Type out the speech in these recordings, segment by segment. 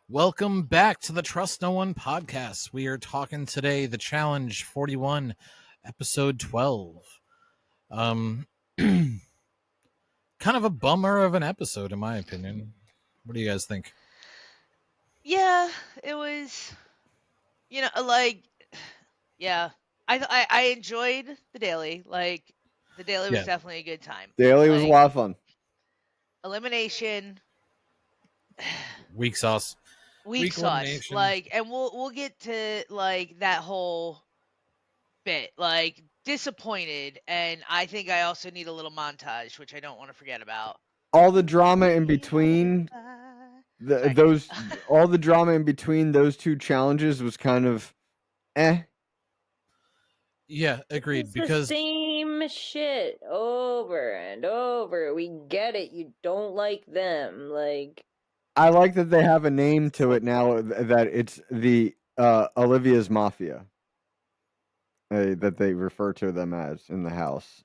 Welcome back to the Trust No One podcast. We are talking today the Challenge 41, episode 12. Um, kind of a bummer of an episode, in my opinion. What do you guys think? Yeah, it was, yeah. I enjoyed the daily. The daily was Yeah, definitely a good time. Daily was a lot of fun. Elimination, weak sauce, weak weak sauce. elimination. And we'll get to that whole bit. Disappointed, and I think I also need a little montage, which I don't want to forget about. All the drama in between all the drama in between those two challenges was kind of Yeah, agreed. It's Because the same shit over and over. We get it. You don't like them. I like that they have a name to it now, that it's the Olivia's Mafia, that they refer to them as in the house.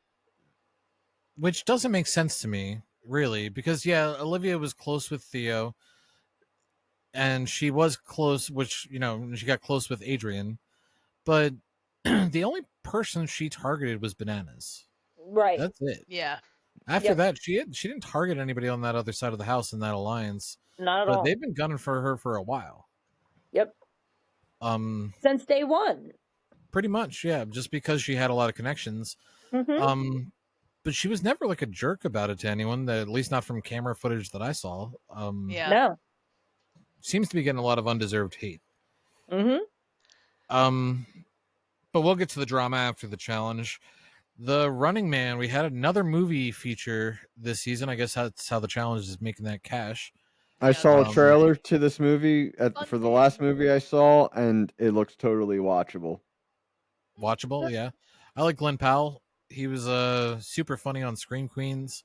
which doesn't make sense to me, really, because yeah, Olivia was close with Theo, and she was close, which she got close with Adrian, but the only person she targeted was Bananas. right. That's it. Yeah. After Yep. that, she didn't target anybody on that other side of the house in that alliance. Not at But all. they've been gunning for her for a while. Yep. Since day one. Pretty much, yeah. Just because she had a lot of connections. Mm-hmm. But she was never like a jerk about it to anyone. At least not from camera footage that I saw. Yeah. No. Seems to be getting a lot of undeserved hate. Mm-hmm. But we'll get to the drama after the challenge. The Running Man, we had another movie feature this season. I guess that's how the challenge is making that cash. I saw a Um, trailer to this movie for the last movie I saw, and it looks totally watchable. Watchable, yeah. I like Glenn Powell. He was super funny on Scream Queens.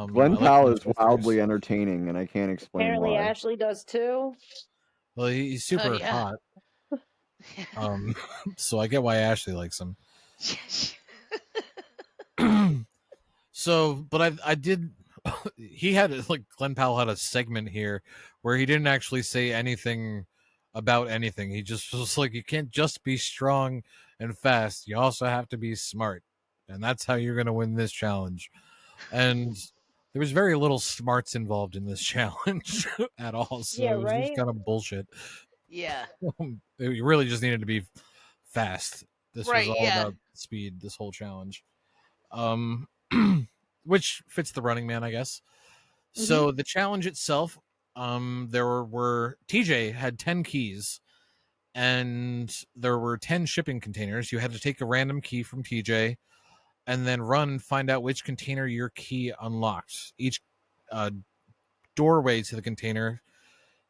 Glenn Powell is wildly entertaining, and I can't explain Apparently why. Ashley does too. Well, he's super yeah. hot. So I get why Ashley likes him. So, but I did. He had Glenn Powell had a segment here where he didn't actually say anything about anything. He just was like, you can't just be strong and fast. You also have to be smart, and that's how you're going to win this challenge. And there was very little smarts involved in this challenge at all. So Yeah, it was just right? kind of bullshit. Yeah. You really just needed to be fast. This Right, was all yeah. about speed, this whole challenge. Which fits the Running Man, I guess. So the challenge itself, there were TJ had 10 keys, and there were 10 shipping containers. You had to take a random key from TJ and then run and find out which container your key unlocked. Each doorway to the container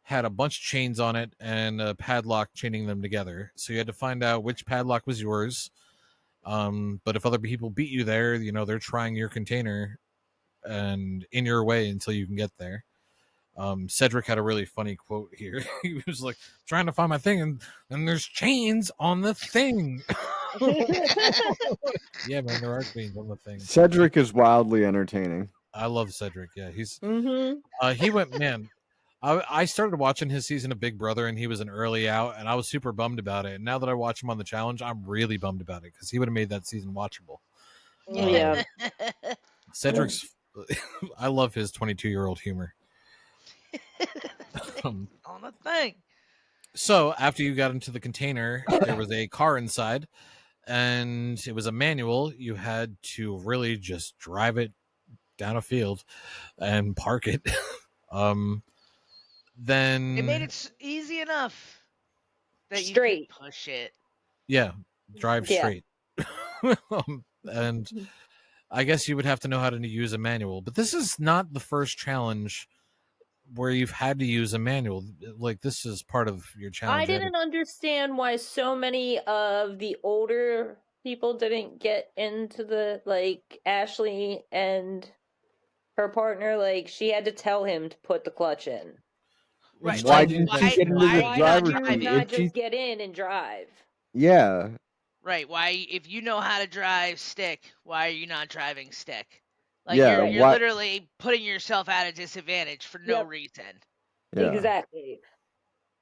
had a bunch of chains on it and a padlock chaining them together. So you had to find out which padlock was yours. But if other people beat you there, they're trying your container and in your way until you can get there. Cedric had a really funny quote here. He was like, trying to find my thing, and there's chains on the thing. Yeah, man, there are chains on the thing. Cedric is wildly entertaining. I love Cedric. Yeah, he's Mm-hmm. he went, man. I started watching his season of Big Brother, and he was an early out, and I was super bummed about it. And now that I watch him on the challenge, I'm really bummed about it because he would have made that season watchable. Yeah. Cedric's, I love his 22-year-old humor. On a thing. So after you got into the container, there was a car inside, and it was a manual. You had to really just drive it down a field and park it. Then It made it easy enough that Straight. you could push it. Yeah, drive Yeah. straight. And I guess you would have to know how to use a manual. But this is not the first challenge where you've had to use a manual. Like, this is part of your challenge. I didn't understand why so many of the older people didn't get into the, Ashley and her partner, she had to tell him to put the clutch in. Right. Why like, didn't why, she get into why the are you driver's not seat? driving? Not If she- just get in and drive. Yeah. Right. Why, if you know how to drive stick, why are you not driving stick? Yeah, you're why- literally putting yourself at a disadvantage for no Yep. reason. Yeah. Exactly.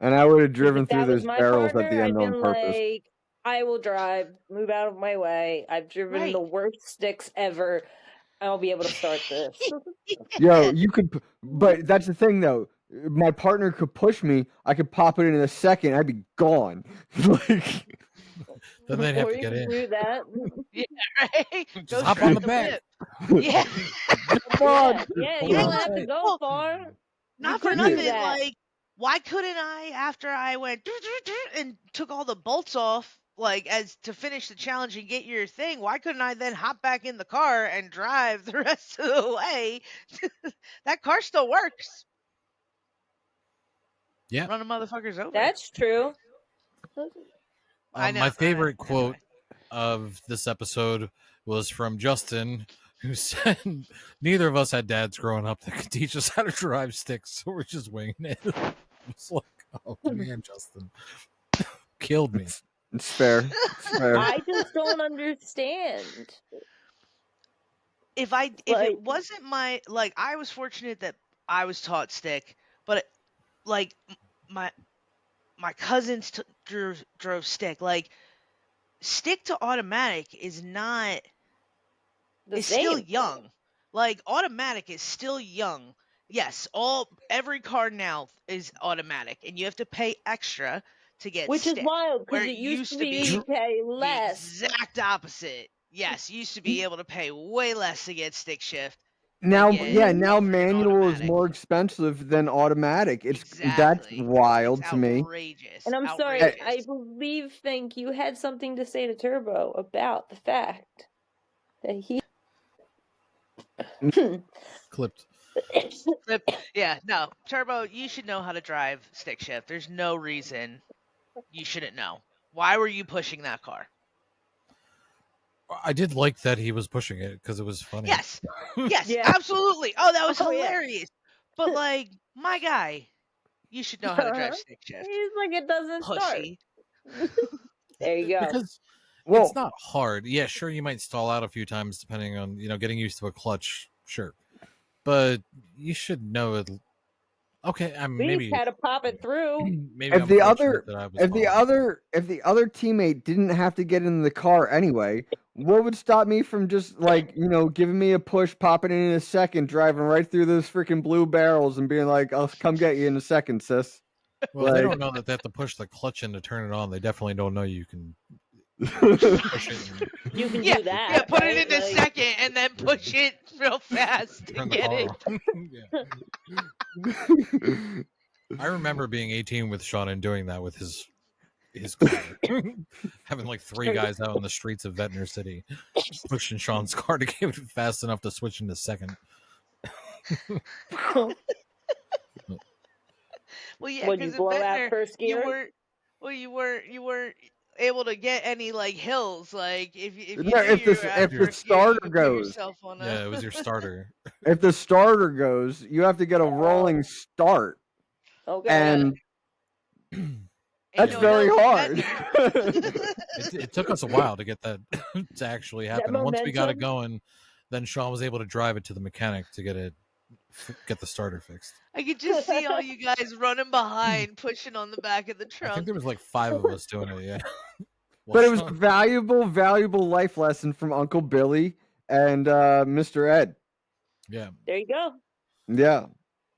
And I would have driven If through that was those my barrels at partner, the end I'd on been purpose. like, I will drive. Move out of my way. I've driven the worst sticks ever. I'll be able to start this. Yo, you could, but that's the thing though. My partner could push me. I could pop it in a second. I'd be gone. Like, Then they'd have Or to you get could in. do that. Yeah, right. Just Go hop straight on the to back. whip. Yeah. come on. Yeah, Pull you it don't on have to tight. go Well, far. Not You for could do nothing. that. Like, why couldn't I, after I went and took all the bolts off, like as to finish the challenge and get your thing? Why couldn't I then hop back in the car and drive the rest of the way? That car still works. Yeah. Running motherfuckers over. That's true. I know. My favorite Anyway. quote of this episode was from Justin, who said, "Neither of us had dads growing up that could teach us how to drive sticks, so we're just winging it." It's like, oh man, Justin killed me. It's fair. It's fair. I just don't understand. If it wasn't my, like, I was fortunate that I was taught stick, but like my cousins drove stick. Like, stick to automatic is not The is still same. young. Like, automatic is still young. Yes, every car now is automatic, and you have to pay extra to get Which is stick. wild Where because it used to be you pay the less. exact opposite. Yes, you used to be able to pay way less to get stick shift. Now, get yeah, now freaking manual is automatic. more expensive than automatic. That's Exactly. wild It's to me. outrageous. And I'm sorry, outrageous. I think you had something to say to Turbo about the fact that he Clipped. Yeah, no. Turbo, you should know how to drive stick shift. There's no reason you shouldn't know. Why were you pushing that car? I did like that he was pushing it because it was funny. Yes. Yes, Yeah. absolutely. Oh, that was Oh, yeah. hilarious. But, like, my guy, you should know how to drive stick shift. He's like, it doesn't Pussy. start. There you go. Because Well, it's not hard. Yeah, sure, you might stall out a few times depending on, getting used to a clutch. Sure. But you should know it. Okay, We maybe had to pop it through. maybe if I'm the fortunate other that I was if the following. other teammate didn't have to get in the car anyway, what would stop me from just like giving me a push, popping in a second, driving right through those freaking blue barrels, and being like, "I'll come get you in a second, sis." Well, they Like, don't know that they have to push the clutch in to turn it on. They definitely don't know you can push it and You can Yeah, do that. yeah, put right? it in a second and then push it real fast to turn the get car it. on. Yeah. I remember being 18 with Sean and doing that with his car. Having like 3 guys out in the streets of Ventnor City pushing Sean's car to get it fast enough to switch into second. Well, yeah, Would you because in blow out Ventnor, first you gear? weren't able to get any like hills. Like, if you No, knew you were out of if the first gear, you starter could put goes, yourself on a. Yeah, it was your starter. if the starter goes, you have to get a rolling start, Okay. and Ain't that's no very hills in hard. Ventnor. It took us a while to get that to actually happen. And once we got it momentum. going, then Sean was able to drive it to the mechanic to get the starter fixed. I could just see all you guys running behind, pushing on the back of the I think trunk. there was like 5 of us doing it. Yeah. Well, But it was a Sean- valuable life lesson from Uncle Billy and Mr. Ed. yeah. There you go. Yeah.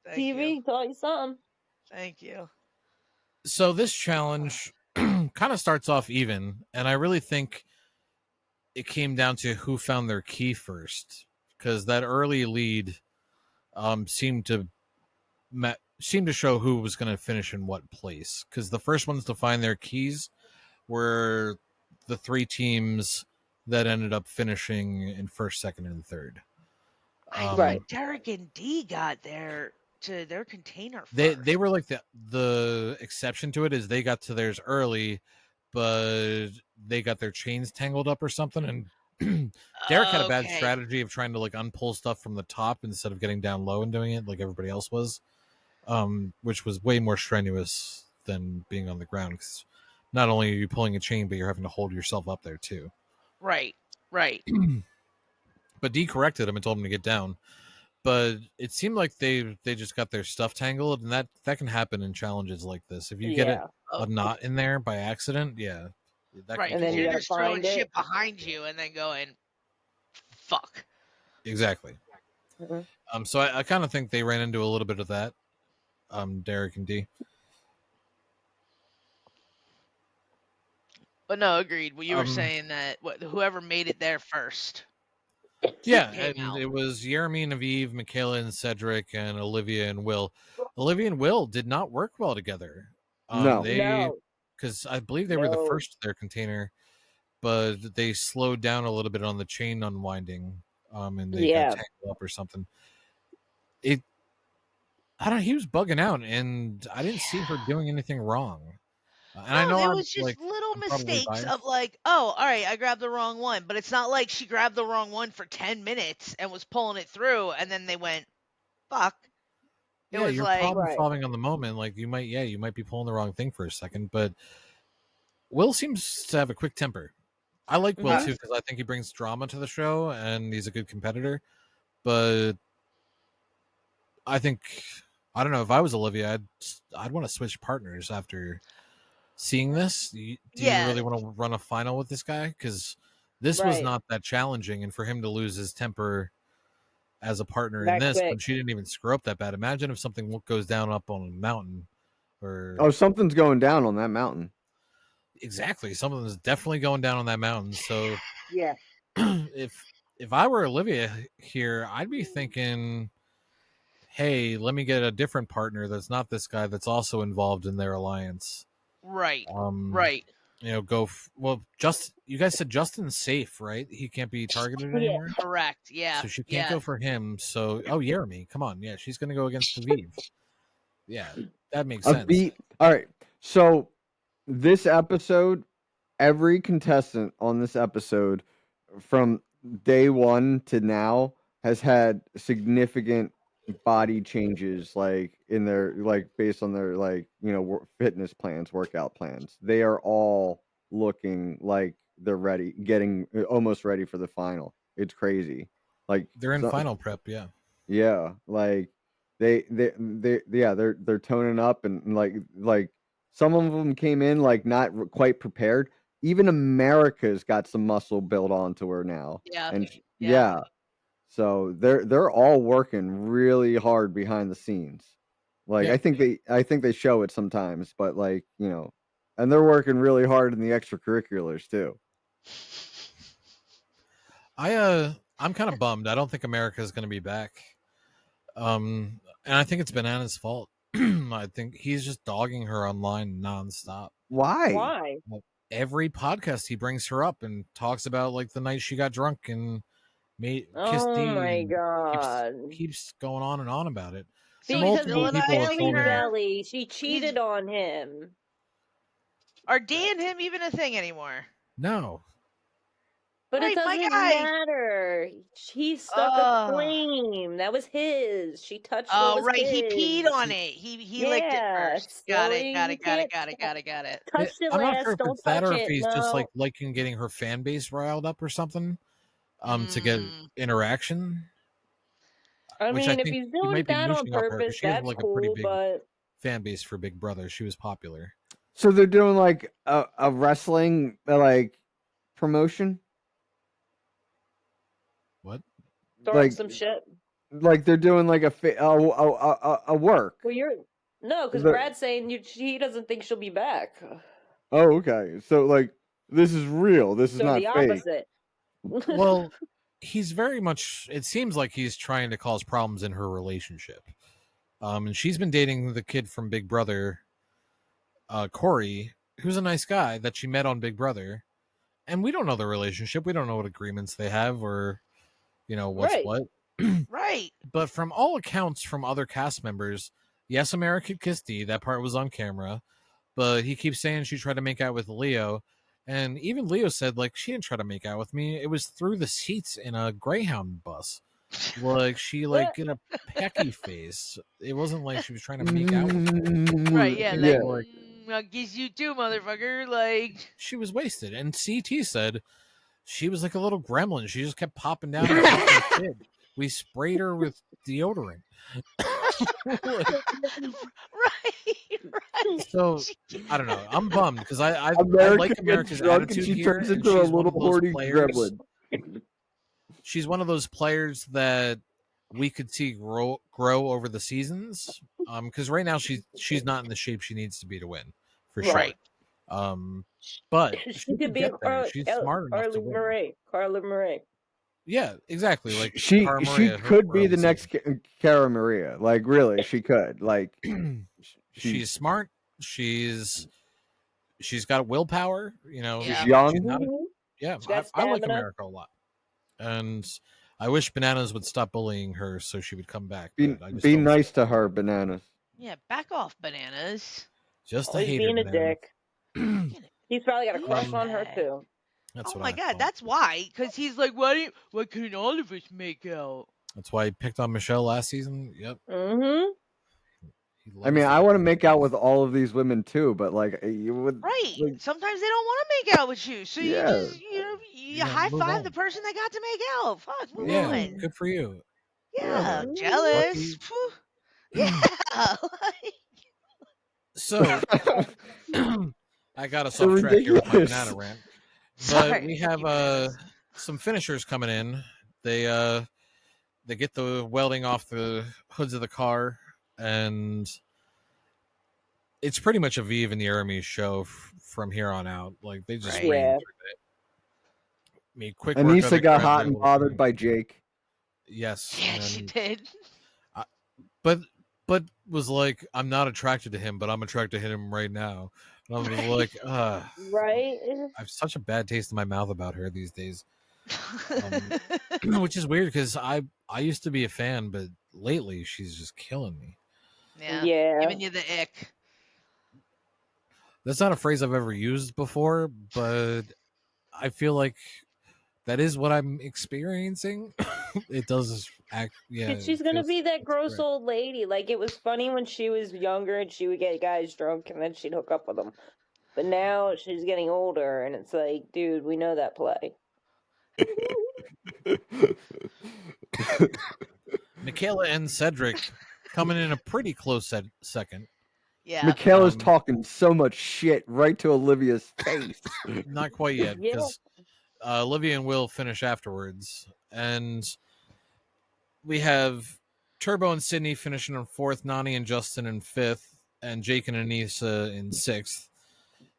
Thank TV you. taught you something. Thank you. So this challenge kind of starts off even, and I really think it came down to who found their key first, because that early lead seemed to show who was going to finish in what place. Because the first ones to find their keys were the 3 teams that ended up finishing in first, second, and third. I Right. think Derek and D got their container first. They were like the exception to it is they got to theirs early, but they got their chains tangled up or something. And Derek had a bad strategy of trying to like unpull stuff from the top instead of getting down low and doing it like everybody else was, which was way more strenuous than being on the ground. Because not only are you pulling a chain, but you're having to hold yourself up there too. Right. But D corrected him and told him to get down. but it seemed like they just got their stuff tangled, and that can happen in challenges like this. If you get Yeah. a knot in there by accident, that Right, can And because then kill you you're you. gotta just throwing find it. shit behind you and then going, fuck. Exactly. Mhm. So I kind of think they ran into a little bit of that. Derek and D. But no, agreed. Well, you were Um, saying that whoever made it there first yeah, came and out. it was Jeremy and Aviv, Michaela and Cedric, and Olivia and Will. Olivia and Will did not work well together. No. They No. because I believe they were the No. first to their container, but they slowed down a little bit on the chain unwinding. And they got Yeah. tangled up or something. I don't know. He was bugging out, and I didn't see her doing anything wrong. And I No, know there I'm was just like little I'm probably mistakes of biased. like, oh, all right, I grabbed the wrong one. But it's not like she grabbed the wrong one for 10 minutes and was pulling it through and then they went, fuck. It Yeah, was you're like, problem Right. solving on the moment. Like you might be pulling the wrong thing for a second, but Will seems to have a quick temper. I like Will Mhm. too because I think he brings drama to the show and he's a good competitor. But I think I don't know if I was Olivia, I'd want to switch partners after seeing this. Do you yeah, really want to run a final with this guy? Because this was Right. not that challenging, and for him to lose his temper as a partner in That this quick. when she didn't even screw up that bad. Imagine if something goes down up on a mountain, or Oh, something's going down on that mountain. exactly something is definitely going down on that mountain. So Yeah. if I were Olivia here, I'd be thinking, hey, let me get a different partner that's not this guy that's also involved in their alliance. right, Um, right. well, just you guys said Justin's safe, right? He can't be targeted Yeah. anymore, Correct. Yeah, so she can't yeah. go for him. So, Jeremy, come on, yeah, she's gonna go against Aviv. Yeah, that makes A sense. beat. All right. So this episode, every contestant on this episode from day one to now has had significant body changes, like in their, like, based on their, like, fitness plans, workout plans. They are all looking like they're ready, getting almost ready for the final. It's crazy. Like, They're in final prep, yeah. yeah, like they're toning up, and like some of them came in like not quite prepared. Even America's got some muscle built onto her now, Yeah, and yeah. yeah, so they're all working really hard behind the scenes. Like Yeah. I think they show it sometimes, but like and they're working really hard in the extracurriculars too. I'm kind of bummed. I don't think America is going to be back. And I think it's Banana's fault. I think he's just dogging her online nonstop. Why? Why? Well, every podcast he brings her up and talks about like the night she got drunk and kissed Oh D my and god. keeps going on and on about it. So he's Because Multiple he's people have villainizing told belly me. her. belly. She cheated on him. Are D and him even a thing anymore? No. But Right, it my doesn't guy. matter. He stuck a flame. That was his. She touched what Oh, was right. his. He peed on it. He licked it Yeah, first. Got it. silly. Got You it. Got it. can't Got it. Got it. Got it. touch it I'm not sure last. if Don't it's that touch or if it. he's just No. like liking getting her fan base riled up or something. To get Mm, interaction. I Which mean, I if think he's he doing might be that on mooshing off her because purpose, she has that's like a pretty cool, big but fan base for Big Brother. She was popular. So they're doing like a wrestling like promotion. What? starting Like some shit. they're doing like a work. Well, no, because The- Brad's saying he doesn't think she'll be back. oh, okay. So like this is real. This is So not the fake. opposite. Well, he's very much. It seems like he's trying to cause problems in her relationship. And she's been dating the kid from Big Brother, Corey, who's a nice guy that she met on Big Brother. And we don't know the relationship. We don't know what agreements they have or, what's Right. what. right. But from all accounts from other cast members, yes, America kissed D. That part was on camera. But he keeps saying she tried to make out with Leo. And even Leo said, like, she didn't try to make out with me. It was through the seats in a Greyhound bus. Like, she, like, did a pecky face. It wasn't like she was trying to make out with her. Right. Yeah. She Like, was, like, I guess you too, motherfucker. Like, she was wasted. And CT said she was like a little gremlin. She just kept popping down and fucking kid. we sprayed her with deodorant. Like, right. so I don't know. I'm bummed because I America like gets America's drunk and attitude she here, turns and into a she's one little of those horny players. gremlin. She's one of those players that we could see grow over the seasons. Because right now she's not in the shape she needs to be to win, for sure. Right. But She she could could be a get there. She's smart enough to win. Carla Murray. Yeah, exactly. Like She Cara Maria, her could be early the next Cara Maria. Like really, she could. Like she's smart. She's got willpower. You know, she's Yeah. young. she's not. Yeah, She got I like stamina. America a lot, and I wish Bananas would stop bullying her so she would come back. Be, But I just be don't nice to her, Bananas. Yeah, back off, Bananas. just a Always hater. being a Bananas. dick. He's probably got a crush on her Douchebag. too. That's Oh what my I god, thought. that's why. Because he's like, why couldn't all of us make out? That's why he picked on Michelle last season. Yep. Mm-hmm. I mean, I want to make out with all of these women too, but like you would. Right. Like, Sometimes they don't want to make out with you, so Yeah. you high move five on. the person that got to make out. Fuck, move Yeah, on. good for you. Yeah, Yeah. jealous. Lucky. Phew. Yeah. So I got us So off track here with my ridiculous. banana rant. But Sorry. we have Bananas. some finishers coming in. They get the welding off the hoods of the car, and it's pretty much a Vive and the Aramis show from here on out. Like they just Right. ran Yeah. through it. I mean, quick work Anissa ethic got drives hot her and able to bothered finish. by Jake. Yes, Yeah, she and did. but was like, I'm not attracted to him, but I'm attracted to him right now. And I was like, Right? I have such a bad taste in my mouth about her these days. Which is weird because I used to be a fan, but lately she's just killing me. Yeah. Giving you the ick. That's not a phrase I've ever used before, but I feel like that is what I'm experiencing. It does act, yeah. She's gonna be that gross correct. old lady. Like it was funny when she was younger and she would get guys drunk and then she'd hook up with them. But now she's getting older and it's like, dude, we know that play. Michaela and Cedric coming in a pretty close second. Yeah. Michaela's talking so much shit right to Olivia's face. Not quite yet, Yeah. because Olivia and Will finish afterwards. And we have Turbo and Sydney finishing in fourth, Nani and Justin in fifth, and Jake and Anissa in sixth.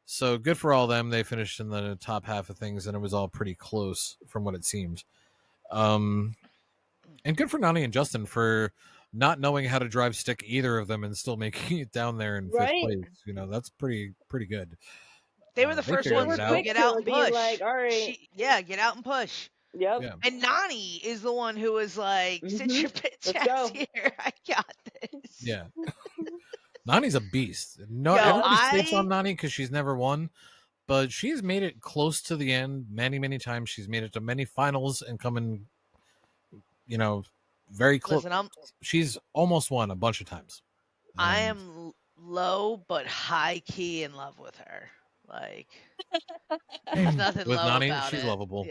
So good for all of them. They finished in the top half of things, and it was all pretty close from what it seemed. And good for Nani and Justin for not knowing how to drive stick, either of them, and still making it down there in fifth place. You know, that's pretty good. They were the first figured ones it to out. get out and Be push. like, all right. Get out and push. Yep. Yeah. And Nani is the one who was like, sit your bitch Let's ass go. here. I got this. Yeah. Nani's a beast. No, Yo, everybody sleeps on Nani because she's never won, but she's made it close to the end many times. She's made it to many finals and coming, very close. Listen, She's almost won a bunch of times. I am low but high key in love with her. Like, there's nothing with low Nani, about she's it. lovable.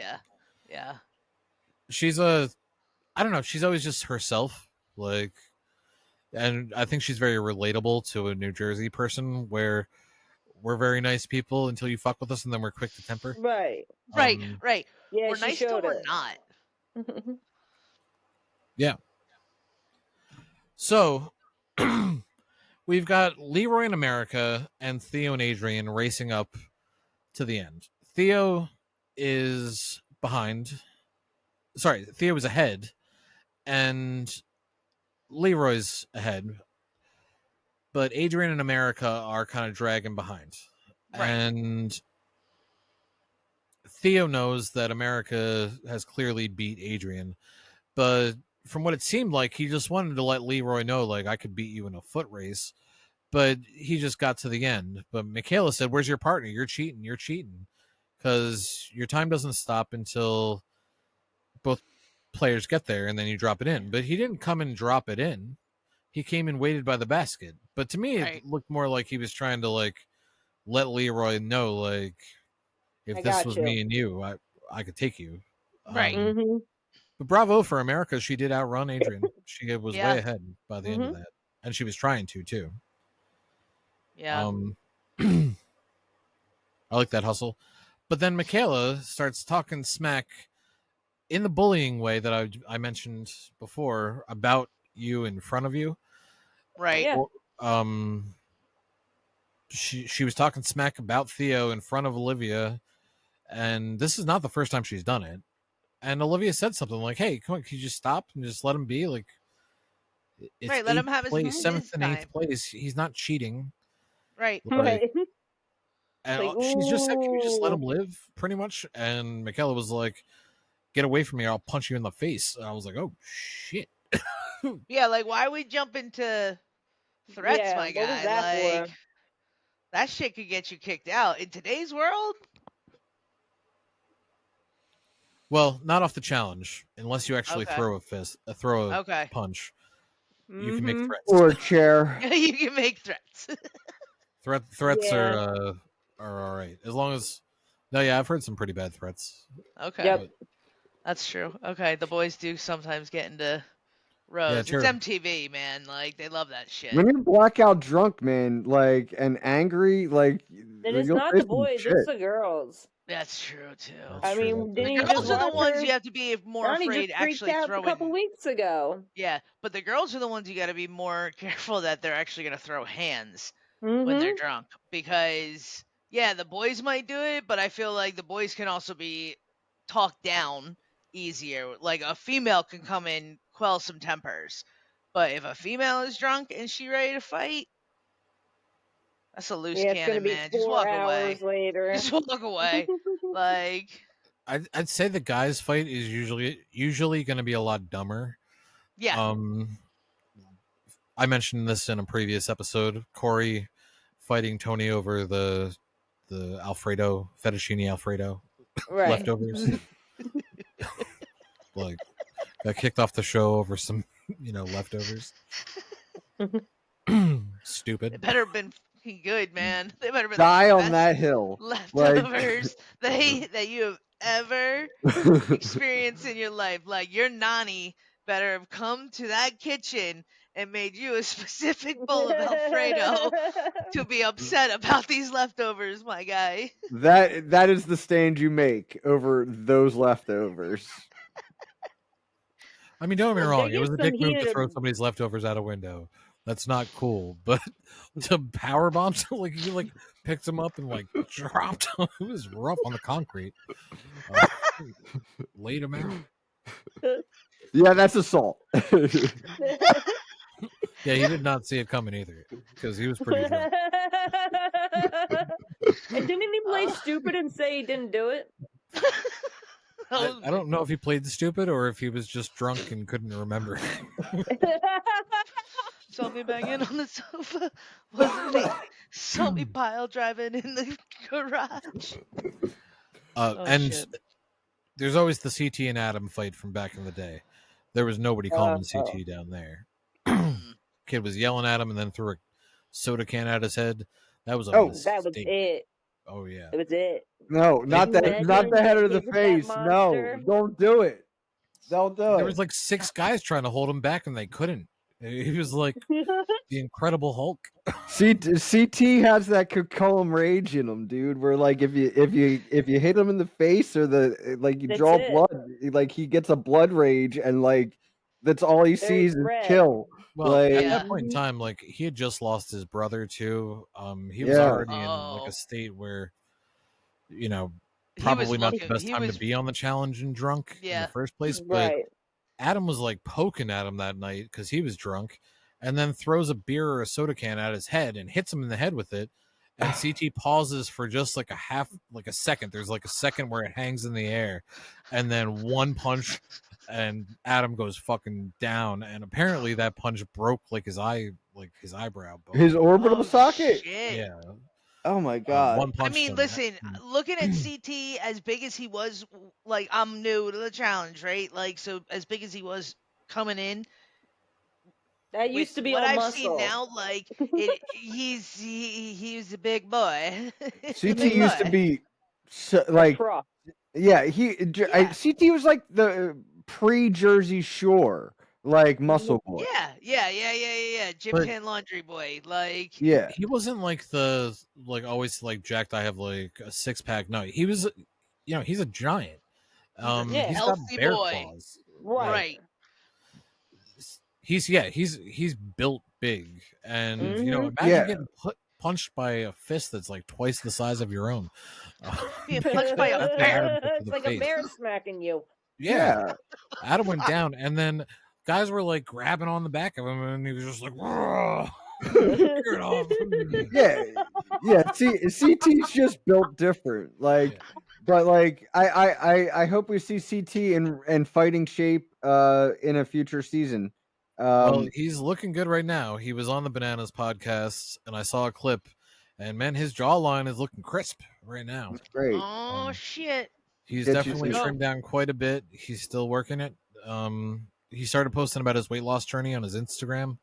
Yeah. She's I don't know. She's always just herself. Like, and I think she's very relatable to a New Jersey person where we're very nice people until you fuck with us and then we're quick to temper. Right. Right. Yeah, we're she nice till showed we're it. not. Yeah. So we've got Leroy in America and Theo and Adrian racing up to the end. Theo is behind. Sorry, Theo is ahead, and Leroy's ahead. But Adrian and America are kind of dragging behind. Right. And Theo knows that America has clearly beat Adrian, but from what it seemed like, he just wanted to let Leroy know, like, I could beat you in a foot race, but he just got to the end. But Michaela said, where's your partner? You're cheating, because your time doesn't stop until both players get there, and then you drop it in. But he didn't come and drop it in. He came and waited by the basket. But to me, it looked more like he was trying to, like, let Leroy know, like, if this was me and you, I could take you. Right. But bravo for America. She did outrun Adrian. She was Yeah. way ahead by the end of that. And she was trying to, too. Yeah. I like that hustle. But then Michaela starts talking smack in the bullying way that I mentioned before about you in front of you. Right. Yeah. She was talking smack about Theo in front of Olivia, and this is not the first time she's done it. And Olivia said something like, "Hey, come on, can you just stop and just let him be? Like, it's Right, let him have his seventh and time. eighth place. He's not cheating, Right. like." Right. And Like, she's just said, "Can you just let ooh. him live?" Pretty much. And Michaela was like, "Get away from me! Or I'll punch you in the face." And I was like, "Oh shit!" Yeah, like why we jump into threats, Yeah, my what guy? was that Like for? that shit could get you kicked out in today's world. Well, not off the challenge, unless you actually Okay. throw a Okay. punch. You can make threats. Or a chair. You can make threats. Threats Yeah. are all right as long as. No, yeah, I've heard some pretty bad threats. Okay. Yep. That's true. Okay, the boys do sometimes get into rows. Yeah, It's sure. MTV, man. Like they love that shit. When you're blackout drunk, man, like, and angry, like, And it's you'll not say the some boys, shit. it's the girls. That's true too. That's I true. mean, That's didn't The you just girls are the watch ones her? you have to be more Donnie afraid just freaked actually out a throwing. couple weeks ago. Yeah, but the girls are the ones you got to be more careful that they're actually going to throw hands when Mm-hmm. they're drunk because yeah, the boys might do it, but I feel like the boys can also be talked down easier. Like a female can come in quell some tempers. But if a female is drunk and she ready to fight, that's a loose Yeah, it's gonna cannon, be man. Just 4 walk away. hours later. Just walk away. Like I'd say the guys' fight is usually going to be a lot dumber. yeah. I mentioned this in a previous episode. Corey fighting Tony over the Alfredo fettuccine Alfredo Right. leftovers. Like got kicked off the show over some leftovers. Stupid. It better have been fucking good, man. They better have been Die the on best that hill. leftovers that you have ever experienced in your life. Like your nanny better have come to that kitchen and made you a specific bowl of Alfredo to be upset about these leftovers, my guy. That is the stand you make over those leftovers. I mean, don't get me Look, wrong. they It was get a some dick move to heated. throw somebody's leftovers out a window. That's not cool. But to power bomb, like he like picked him up and like dropped him. It was rough on the concrete. Laid him out. Yeah, that's assault. Yeah, he did not see it coming either because he was pretty drunk. And didn't he play stupid and say he didn't do it? I don't know if he played the stupid or if he was just drunk and couldn't remember. Saw me banging on the sofa. Wasn't me. Saw me pile driving in the garage. And shit. there's always the CT and Adam fight from back in the day. There was nobody calming CT down there. Kid was yelling at him and then threw a soda can at his head. That was a mistake. That was it. Oh yeah. It was it. No, not the head of the face. No, don't do it. Don't do it. There was like 6 guys trying to hold him back and they couldn't. He was like the Incredible Hulk. CT has that Cocoam rage in him, dude. Where like if you hit him in the face or you That's draw it. blood, like he gets a blood rage and like that's all he sees is red. kill. Well, like, at that point in time, like he had just lost his brother too. He was already in like a state where, probably not the best time to be on the challenge and drunk in the first place. But Adam was like poking at him that night because he was drunk, and then throws a beer or a soda can at his head and hits him in the head with it. And CT pauses for just like a second. There's like a second where it hangs in the air, and then one punch, and Adam goes fucking down. And apparently that punch broke like his eyebrow bone. His orbital socket. Shit. Yeah. Oh my god. One punch. I mean, listen, looking at CT as big as he was, like I'm new to the challenge, right? Like so as big as he was coming in. That used to be what all I've muscle. seen now, like he's a big boy. CT used to be like Truck. yeah, CT was like the pre-Jersey Shore, like Muscle Boy. Yeah. Gym But- Pan Laundry Boy. Like, Yeah, He wasn't like the always like jacked. I have like a 6-pack. No, he was. He's a giant. he's a He's got healthy bear boy. claws. Right. He's built big, and Mhm. imagine Yeah. getting punched by a fist that's like twice the size of your own. Being punched by a That's what bear. Adam took to It's the like face. a bear smacking you. Yeah, Adam went down, and then guys were like grabbing on the back of him, and he was just like, "Whoa, get it off me." yeah. CT's just built different. Like, Yeah. but like, I hope we see CT in fighting shape in a future season. Well, he's looking good right now. He was on the Bananas podcast, and I saw a clip, and man, his jawline is looking crisp right now. That's great. Oh shit! He's Get you definitely some- trimmed down quite a bit. He's still working it. He started posting about his weight loss journey on his Instagram.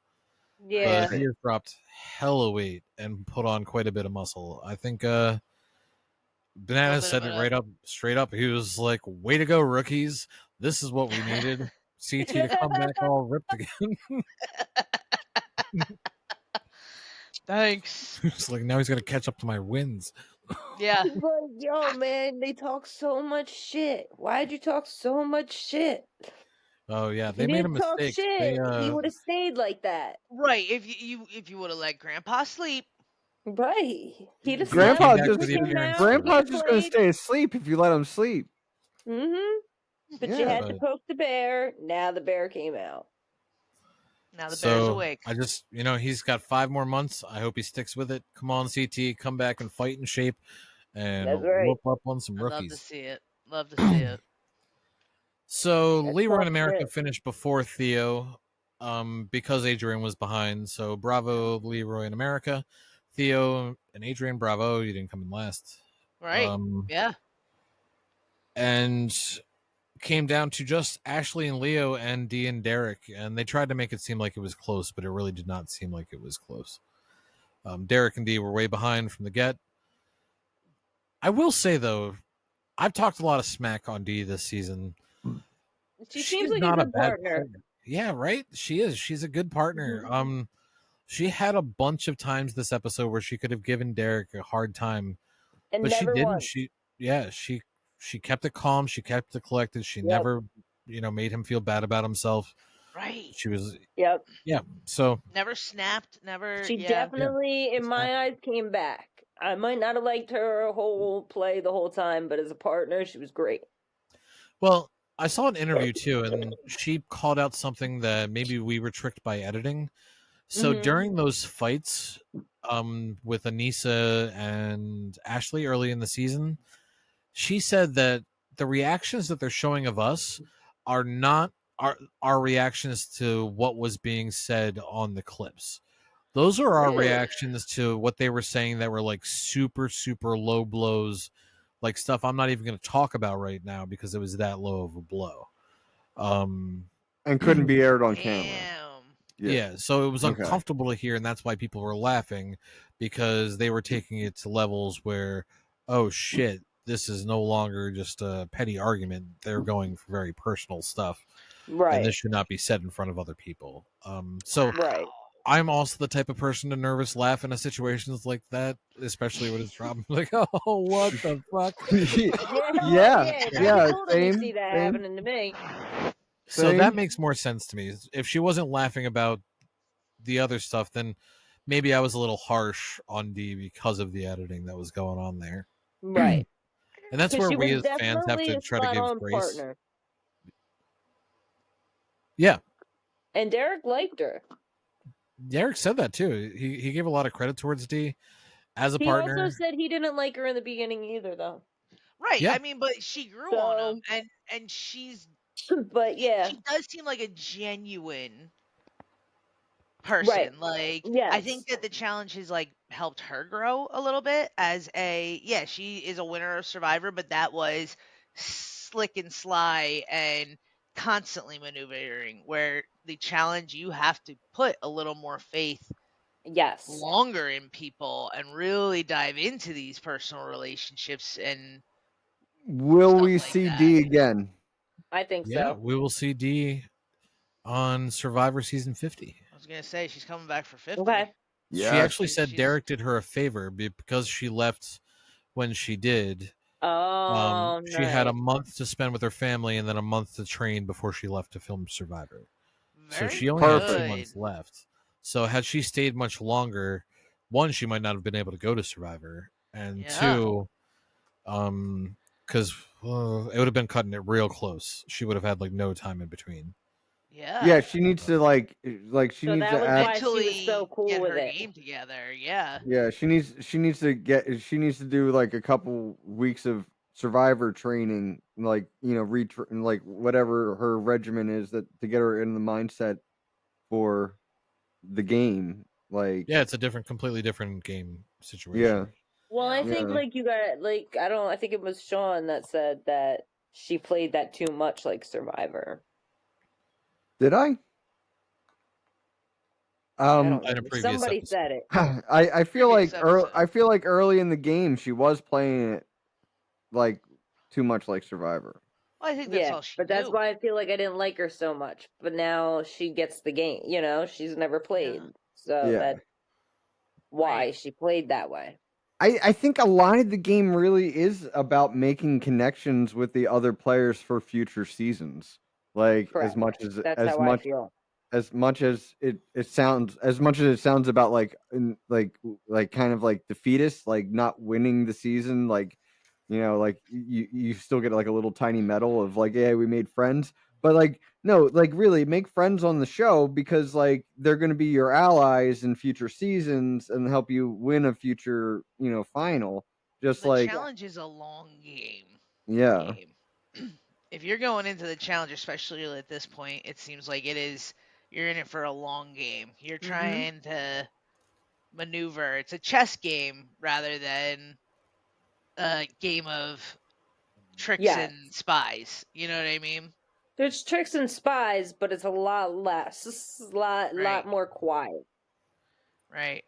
Yeah. But he has dropped hella weight and put on quite a bit of muscle. I think Banana bit said of it a- right up, straight up. He was like, "Way to go, rookies! This is what we needed. CT to come back all ripped again." Thanks. It's like now he's gonna catch up to my wins. Yeah. He's like, yo, man, they talk so much shit. Why'd you talk so much shit? Oh yeah, If they you made a didn't talk mistake. shit, They he would have stayed like that. Right. If you would have let Grandpa sleep. Right. He'd have Grandpa back just to the appearance Grandpa's just gonna stay asleep if you let him sleep. Mm-hmm. But you Yeah. had to poke the bear. Now the bear came out. Now the bear's So awake. I just, he's got 5 more months. I hope he sticks with it. Come on, CT, come back and fight in shape, and That's right. whoop up on some I'd love to rookies. see it. Love to see it. So That's Leroy in tough America shit. finished before Theo, because Adrian was behind. So bravo, Leroy in America. Theo and Adrian, bravo, you didn't come in last. Right. Yeah. And came down to just Ashley and Leo and Dee and Derek, and they tried to make it seem like it was close, but it really did not seem like it was close. Derek and Dee were way behind from the get. I will say though, I've talked a lot of smack on Dee this season. She seems She's like not a good bad partner. Yeah, right. She is. She's a good partner. She had a bunch of times this episode where she could have given Derek a hard time, And but she never didn't. once. She kept it calm. She kept it collected. She Yep. never, made him feel bad about himself. Right. She was, Yep. yeah. So Never snapped. Never. She yeah. definitely, in my eyes, came back. I might not have liked her whole play the whole time, but as a partner, she was great. Well, I saw an interview too, and she called out something that maybe we were tricked by editing. So Mhm. during those fights, with Anissa and Ashley early in the season, she said that the reactions that they're showing of us are not our reactions to what was being said on the clips. Those are our Really? reactions to what they were saying that were like super, super low blows, like stuff I'm not even going to talk about right now because it was that low of a blow. And couldn't be aired on camera. Damn. Yeah, so it was Okay. uncomfortable to hear, and that's why people were laughing because they were taking it to levels where, oh shit, this is no longer just a petty argument. They're going for very personal stuff, and Right. this should not be said in front of other people. So Right. I'm also the type of person to nervous laugh in situations like that, especially when it's dropping. Like, oh, what the fuck? Yeah, I totally same, see that same. happening to me. So that Same. makes more sense to me. If she wasn't laughing about the other stuff, then maybe I was a little harsh on Dee because of the editing that was going on there. Right. And that's 'Cause where she we was as fans have definitely to a try to give spot-on grace. partner. Yeah. And Derek liked her. Derek said that too. He gave a lot of credit towards Dee as a He partner. also said he didn't like her in the beginning either, though. Right. Yeah. I mean, but she grew on him, and she's. But yeah, She does seem like a genuine person. Right. Like, I Yes. think that the challenge has like helped her grow a little bit as she is a winner of Survivor, but that was slick and sly and constantly maneuvering. Where the challenge, you have to put a little more faith Yes. longer in people and really dive into these personal relationships and Will stuff we like see that. D again? I think Yeah, so. we will see Dee on Survivor season 50. I was gonna say she's coming back for 50. Okay. She Yeah. actually said Derek did her a favor because she left when she did. Oh, She had a nice. month to spend with her family and then a month to train before she left to film Survivor. So Very she only had 2 Perfect. months left. So had she stayed much longer, one, she might not have been able to go to Survivor, and Yeah. two, because it would have been cutting it real close. She would have had like no time in between. Yeah. Yeah, she needs to like she So needs that to was add. why she was Mentally so cool get with her it. game together. Yeah. Yeah, she needs to do like a couple weeks of Survivor training, like like whatever her regimen is that to get her in the mindset for the game. Like Yeah, it's a completely different game situation. yeah, Well, I Yeah. think Yeah. like you got like I think it was Sean that said that she played that too much like Survivor. did I? I don't In a know. previous Somebody episode. said it. I feel Previous like episode. I feel like early in the game she was playing it like too much like Survivor. Well, I think that's Yeah, all she but that's knew. why I feel like I didn't like her so much. But now she gets the game. You know, she's never played, so Yeah. that's why Right. she played that way. I think a lot of the game really is about making connections with the other players for future seasons. Like Correct. That's as how I much feel. as much as it sounds about like kind of like defeatist, like not winning the season, like like you still get like a little tiny medal of like, yeah, we made friends. But like no, like really make friends on the show because like they're going to be your allies in future seasons and help you win a future, final. Just The like challenge is a long game. yeah. If you're going into the challenge, especially at this point, it seems like it is. You're in it for a long game. You're trying to maneuver. It's a chess game rather than a game of tricks Yeah. and spies. You know what I mean? There's tricks and spies, but it's a lot less, lot Right. more quiet. Right.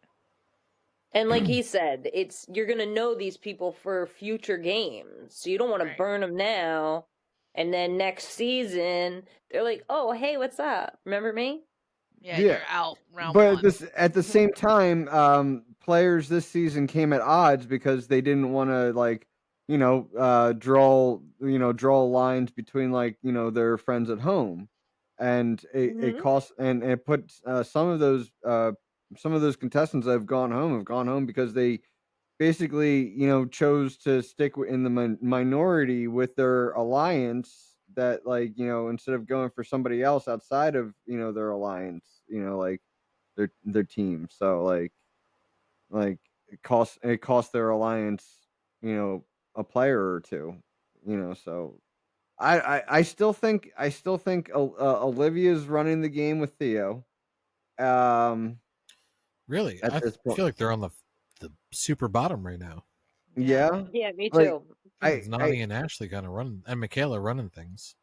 And like he said, you're gonna know these people for future games, so you don't want to Right. burn them now. And then next season, they're like, "Oh, hey, what's up? Remember me?" Yeah, Yeah. you're out round But one. at the same time, players this season came at odds because they didn't want to like, draw lines between like, their friends at home, and it costs and it puts some of those contestants that have gone home because they basically chose to stick in the minority with their alliance that like instead of going for somebody else outside of their alliance like their team. So like it cost their alliance, a player or two, so I still think Olivia's running the game with Theo. Really? At I this point. feel like they're on the super bottom right now. Yeah. Yeah, me Like too. Yeah, it's Nani and Ashley kind of running, and Michaela running things.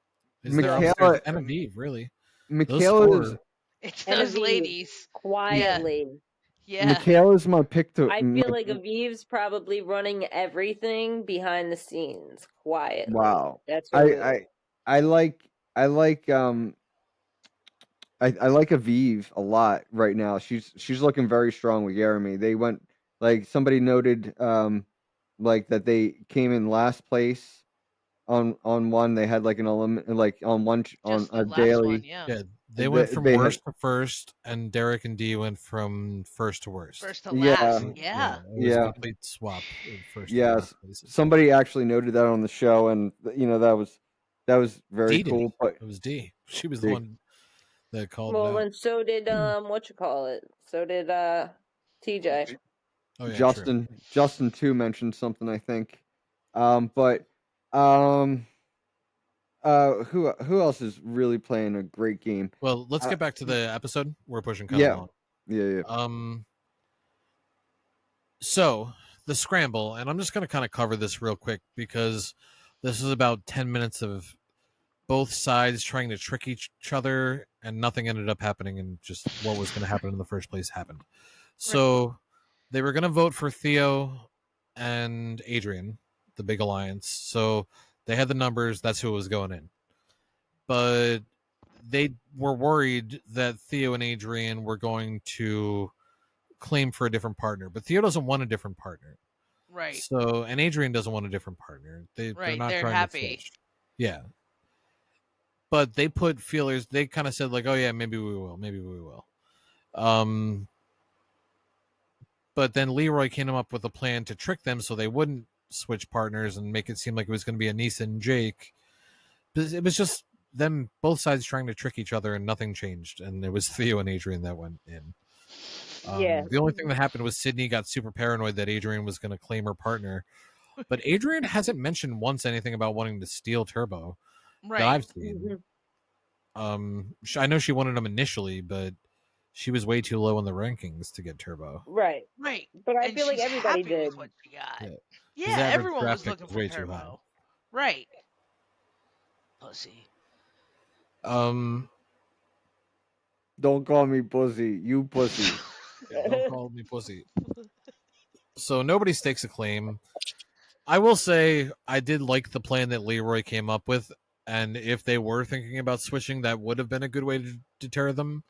Is there Michaela upstairs and Aviv, really? Those Michaela's four. It's And those Aviv, ladies. quietly. Yeah. Michaela's my pick to I feel like Aviv's probably running everything behind the scenes quietly. wow. That's her move. I like I like I like Aviv a lot right now. She's looking very strong with Jeremy. They went like somebody noted like that they came in last place on one. They had like an like on one on Just a the last one, daily. yeah. Yeah, they went from They had worst to first, and Derek and Dee went from first to worst. First to yeah last. Yeah, Yeah. it was a complete swap of first and last yes. places. Somebody actually noted that on the show, and that was very Dee did. cool. But It was Dee. She was the Dee. one that called Well, it out. and so did so did TJ. Oh yeah, true. Justin too mentioned something, I think. But who else is really playing a great game? Well, let's get back to the episode. We're pushing kind Yeah. of long. Yeah. So the scramble, and I'm just going to kind of cover this real quick because this is about 10 minutes of both sides trying to trick each other, and nothing ended up happening, and just what was going to happen in the first place happened. So they were going to vote for Theo and Adrian, the big alliance. So they had the numbers. That's who was going in. but they were worried that Theo and Adrian were going to claim for a different partner. But Theo doesn't want a different partner. Right. So, and Adrian doesn't want a different partner. They're Right. not They're trying happy. to switch. Yeah. But they put feelers. They kind of said like, "Oh yeah, maybe we will. Maybe we will." But then Leroy came up with a plan to trick them so they wouldn't switch partners and make it seem like it was going to be Anissa and Jake. It was just them, both sides trying to trick each other, and nothing changed. And it was Theo and Adrian that went in. Yeah. The only thing that happened was Sydney got super paranoid that Adrian was going to claim her partner. But Adrian hasn't mentioned once anything about wanting to steal Turbo that I've seen. I know she wanted him initially, but she was way too low in the rankings to get Turbo. Right. Right. But I And feel like she's everybody happy did. with what she got. Yeah. His Yeah, average everyone draft was pick looking was for way too high. Turbo. Right. Pussy. Don't call me pussy. You pussy. Yeah, don't call me pussy. So nobody stakes a claim. I will say I did like the plan that Leroy came up with, and if they were thinking about switching, that would have been a good way to deter them.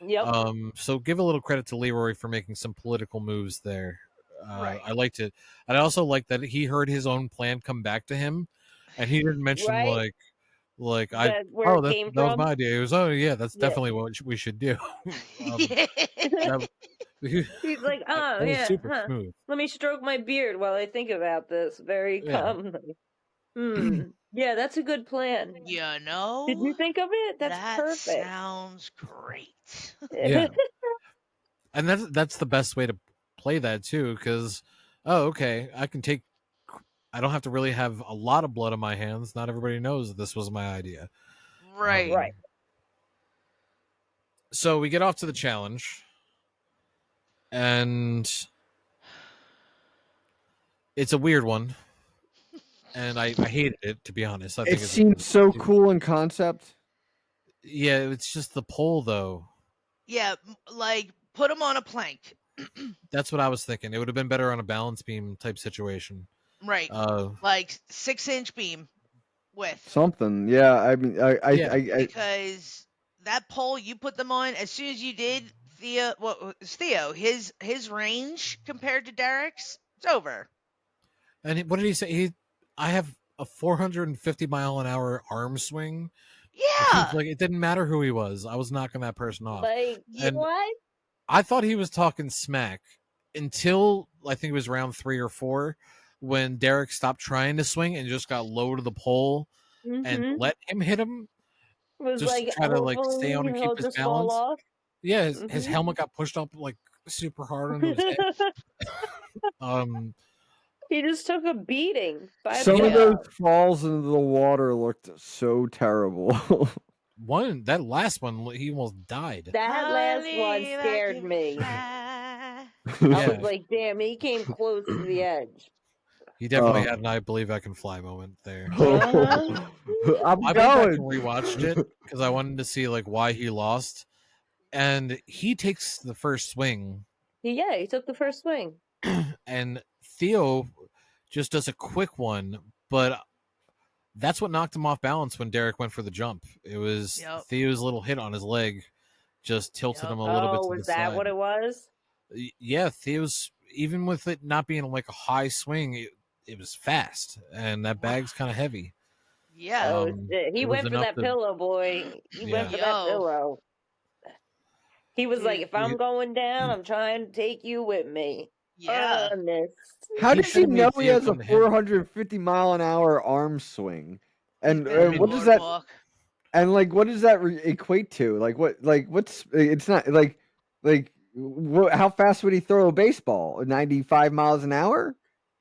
Yep. So give a little credit to Leroy for making some political moves there. Right. I liked it. And I also like that he heard his own plan come back to him, and he didn't mention Right. like That's where it came that was from. my idea. It was that's Yeah. definitely what we should do. that, He's like, oh that was yeah, super huh. smooth. Let me stroke my beard while I think about this very Yeah. calmly. Yeah, that's a good plan. You Did know? you think of it? That's that perfect. sounds great. Yeah. And that's the best way to play that too, because okay, I don't have to really have a lot of blood on my hands. Not everybody knows this was my idea. Right. Right. So we get off to the challenge, and it's a weird one, and I hated it, to be honest. I think It seems so cool in concept. Yeah, it's just the pole though. Yeah, like put them on a plank. That's what I was thinking. It would have been better on a balance beam type situation. Right. Like 6-inch beam width. Something. Yeah. I mean, because that pole you put them on, as soon as you did, Theo, his range compared to Derek's, it's over. And what did he say? I have a 450-mile-an-hour arm swing. Yeah. Like it didn't matter who he was. I was knocking that person off. Like, what? I thought he was talking smack until I think it was round 3 or 4 when Derek stopped trying to swing and just got low to the pole and let him hit him. Was just like, to try to like stay on and keep his just fall balance. off. Yeah, his helmet got pushed up like super hard onto his head. He just took a beating. Some of those falls into the water looked so terrible. That last one, he almost died. That last one scared me. I was like, damn, he came close to the edge. He definitely had an "I believe I can fly" moment there. I'm I went back and rewatched it because I wanted to see like why he lost, and he takes the first swing. Yeah, he took the first swing, and Theo just does a quick one, but that's what knocked him off balance when Derek went for the jump. It was Theo's little hit on his leg just tilted him a little bit to the side. Was that what it was? Yeah, Theo's, even with it not being like a high swing, it was fast, and that bag's kind of heavy. Yeah. He went for that pillow, boy. He went for that pillow. He was like, if I'm going down, I'm trying to take you with me. Yeah. How does he know he has a 450-mile-an-hour arm swing? And what does that? And like, what does that equate to? Like, what's? It's not like, how fast would he throw a baseball? 95 miles an hour?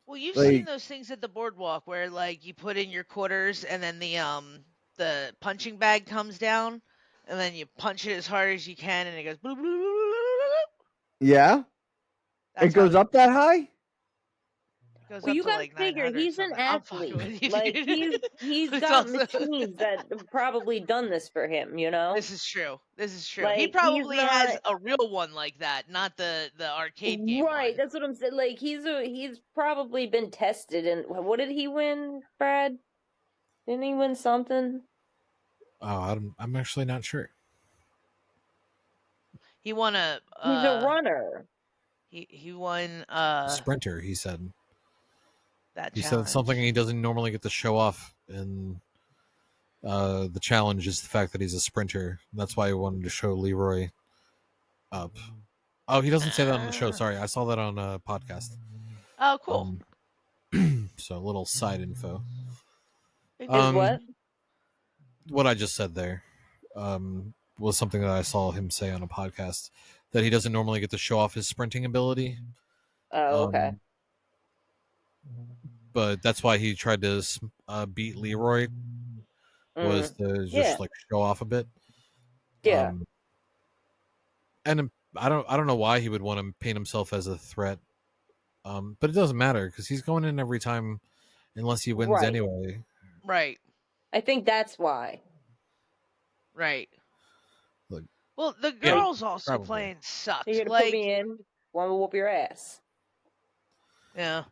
Well, you've seen those things at the boardwalk where like you put in your quarters and then the punching bag comes down and then you punch it as hard as you can and it goes bloop, bloop, bloop, bloop, bloop. Yeah. It goes up that high? Well, you gotta figure he's an athlete. Like he's got machines that have probably done this for him. You know. This is true. Like, he probably has a real one like that, not the arcade game. Right. One. That's what I'm saying. Like he's probably been tested. And what did he win, Brad? Didn't he win something? Oh, I'm actually not sure. He won a. He's a runner. He won Sprinter, he said. that He challenge. said something he doesn't normally get to show off in the challenge is the fact that he's a sprinter. That's why he wanted to show Leroy up. Oh, he doesn't say that on the show. Sorry, I saw that on a podcast. Oh, cool. So a little side info. Is what? What I just said there was something that I saw him say on a podcast, that he doesn't normally get to show off his sprinting ability. Oh, okay. But that's why he tried to beat Leroy, was to just like show off a bit. Yeah. And I don't know why he would want to paint himself as a threat. But it doesn't matter because he's going in every time unless he wins anyway. Right. I think that's why. Right. Look, well, the girls also probably. playing sucked. You're gonna like, put me in, one will whoop your ass. Yeah.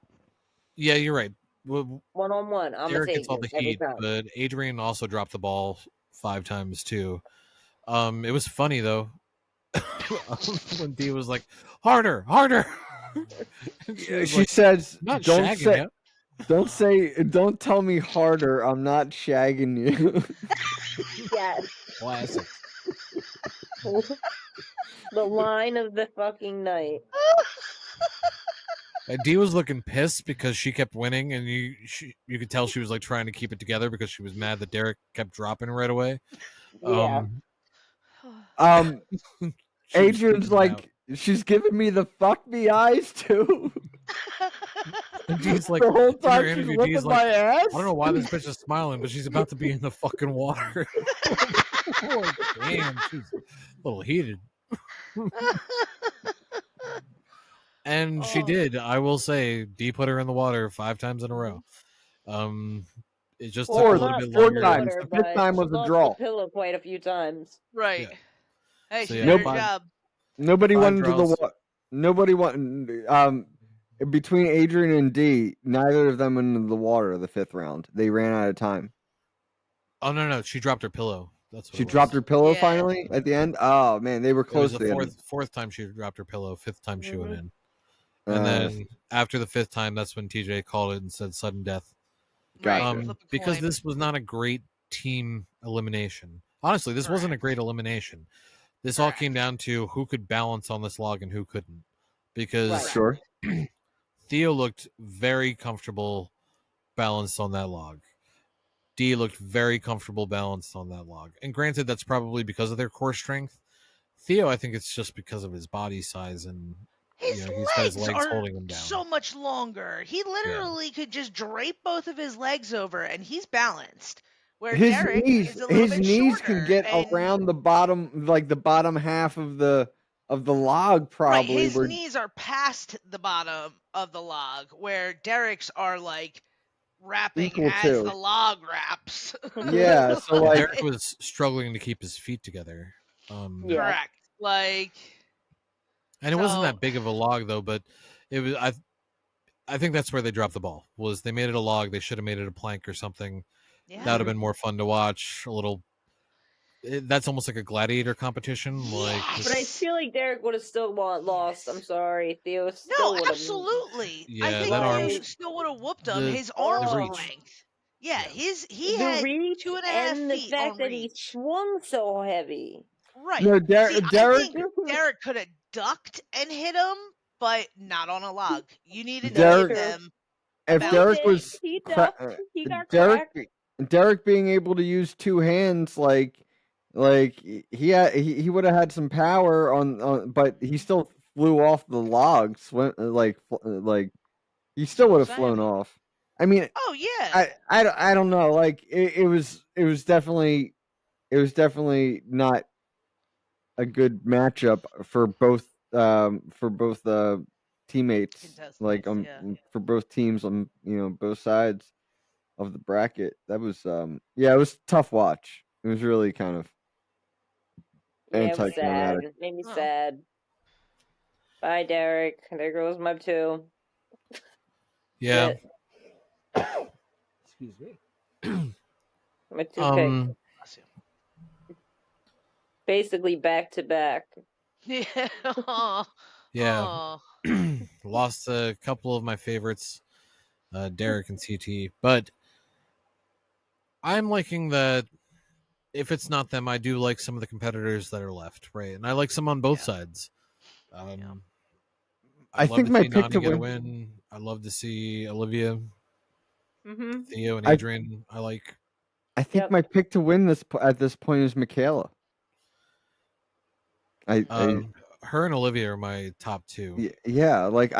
Yeah, you're right. Well, 1-on-1, I'm Derek gonna gets all the heat, but Adrian also dropped the ball 5 times too. It was funny though when Dee was like, "Harder, harder." She like, says, "Not "Don't shagging say, don't tell me harder. I'm not shagging you." Yes. Classic. The line of the fucking night. Dee was looking pissed because she kept winning, and you could tell she was like trying to keep it together because she was mad that Derek kept dropping right away. Yeah. Adrian's like, she's giving me the fuck me eyes too. And Dee's like, the whole time in her she's interview, whipping Dee's my like, ass. I don't know why this bitch is smiling, but she's about to be in the fucking water. Like, damn, she's a little heated. And she did. I will say, Dee put her in the water 5 times in a row. It just took a little bit longer. 4 times. The 5th time was a draw. The pillow quite a few times. Right. Yeah. Hey, So, she yeah, did her job. Nobody 5 went into draws. the water. Nobody went. Between Adrian and Dee, neither of them went into the water the 5th round. They ran out of time. Oh no, she dropped her pillow. That's what She it was. dropped her pillow finally at the end. Oh man, they were close. It was the fourth time she dropped her pillow. 5th time she went in, and then after the 5th time, that's when TJ called it and said sudden death. Gotcha. Because this was not a great team elimination. Honestly, this wasn't a great elimination. This all came down to who could balance on this log and who couldn't. Because Theo looked very comfortable balanced on that log. Dee looked very comfortable balanced on that log. And granted, that's probably because of their core strength. Theo, I think it's just because of his body size and he's got his legs holding him down. So much longer. He literally could just drape both of his legs over, and he's balanced. Where Derek is a little bit knees shorter, can get around the bottom, like the bottom half of the log. Probably his knees are past the bottom of the log, where Derek's are like wrapping as the log wraps. Yeah, so like Derek was struggling to keep his feet together. Correct. Like, and it wasn't that big of a log though, but it was. I think that's where they dropped the ball. Was they made it a log? They should have made it a plank or something. Yeah. That would have been more fun to watch. That's almost like a gladiator competition. But I feel like Derek would have still lost. I'm sorry, Theo still would have. Absolutely. Yeah, I think that Theo still would have whooped him. His arm strength. Yeah, he had reach 2.5 and the feet fact on that reach. he swung so heavy. Right. No, I think Derek could have ducked and hit him, but not on a log. You needed to get them. If Derek was he got cracked. Derek being able to use 2 hands, like he would have had some power on, but he still flew off the logs. Like he still would have flown off. I mean, I don't know. Like it was definitely not a good matchup for both teammates, like for both teams on both sides of the bracket. That was it was a tough watch. It was really kind of anticlimactic. It made me sad. Bye, Derek. There goes my 2. Yeah. Excuse me. My 2 pick. basically back to back. Yeah. Aw. Yeah. Aw. Lost a couple of my favorites, Derek and CT, but I'm liking that. If it's not them, I do like some of the competitors that are left, right? And I like some on both Yeah. sides. Yeah. I I'd love think to my see pick Nani to get a win. win. I'd love to see Olivia, Mm-hmm. Theo, and I Adrian. I like. I think Yep. my pick to win this at this point is Michaela. Her and Olivia are my top two. Yeah, like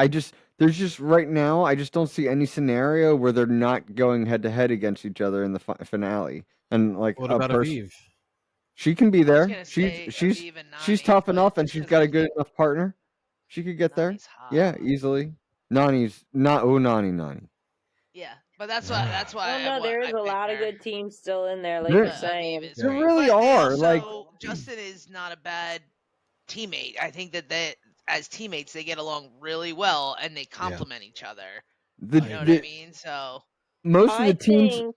there's just right now I just don't see any scenario where they're not going head to head against each other in the finale. And like What a about person, Aviv? she can be I was there. gonna say Aviv and She's Nani, tough but enough, and just she's because got I a good think enough partner. She could get there. Nani's hot. Yeah, easily. Nani's not. Oh, Nani. Yeah, but that's why Oh no, there is I a picked lot of her. good teams still in there, like There, you're But Aviv saying. is there great. really But they are. Like also Justin is not a bad teammate. I think that they as teammates they get along really well and they Yeah. complement each other. the You know what I mean? So most of the I teams. think